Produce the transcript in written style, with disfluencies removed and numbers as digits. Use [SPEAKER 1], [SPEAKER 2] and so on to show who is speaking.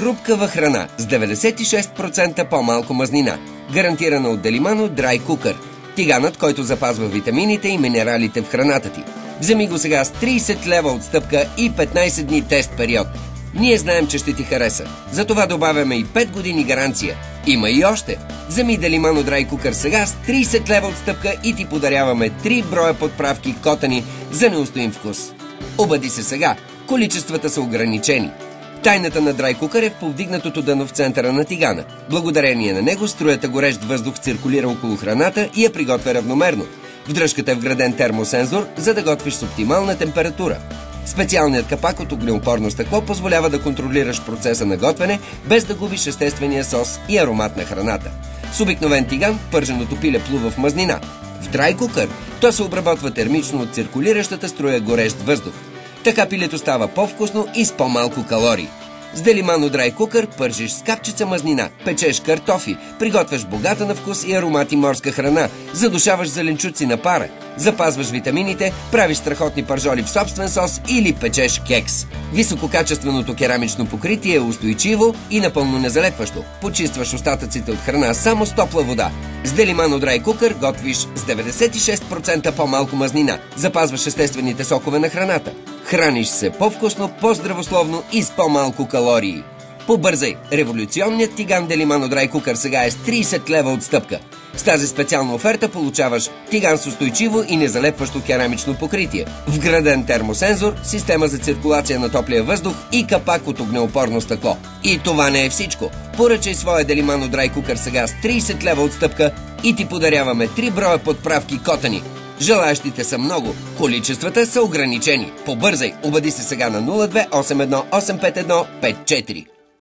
[SPEAKER 1] хрупкава храна с 96% по-малко мазнина, гарантирана от Делимано Dry Cooker. Тиганът, който запазва витамините и минералите в храната ти. Вземи го сега с 30 лева отстъпка и 15 дни тест период. Ние знаем, че ще ти хареса. Затова добавяме и 5 години гаранция. Има и още. Вземи Делимано Dry Cooker сега с 30 лева отстъпка и ти подаряваме 3 броя подправки котани за неустоим вкус. Обади се сега. Количествата са ограничени. Тайната на Dry Cooker е в повдигнатото дъно в центъра на тигана. Благодарение на него струята горещ въздух циркулира около храната и я приготвя равномерно. В дръжката е вграден термосензор, за да готвиш с оптимална температура. Специалният капак от огнеупорно стъкло позволява да контролираш процеса на готвене, без да губиш естествения сос и аромат на храната. С обикновен тиган пърженото пиле плува в мазнина. В Dry Cooker то се обработва термично от циркулиращата струя горещ въздух. Така пилето става по-вкусно и с по-малко калории. С Делимано Dry Cooker пържиш с капчица мазнина, печеш картофи, приготвяш богата на вкус и аромати морска храна, задушаваш зеленчуци на пара, запазваш витамините, правиш страхотни пържоли в собствен сос или печеш кекс. Висококачественото керамично покритие е устойчиво и напълно незалепващо. Почистваш остатъците от храна само с топла вода. С Делимано Dry Cooker готвиш с 96% по-малко мазнина, запазваш естествените сокове на храната. Храниш се по-вкусно, по-здравословно и с по-малко калории. Побързай! Революционният тиган Делимано Dry Cooker сега е с 30 лева отстъпка. С тази специална оферта получаваш тиган с устойчиво и незалепващо керамично покритие, вграден термосензор, система за циркулация на топлия въздух и капак от огнеупорно стъкло. И това не е всичко. Поръчай своя Делимано Dry Cooker сега с 30 лева отстъпка и ти подаряваме 3 броя подправки котани. Желаящите са много, количествата са ограничени. Побързай, обади се сега на 0281 851 54.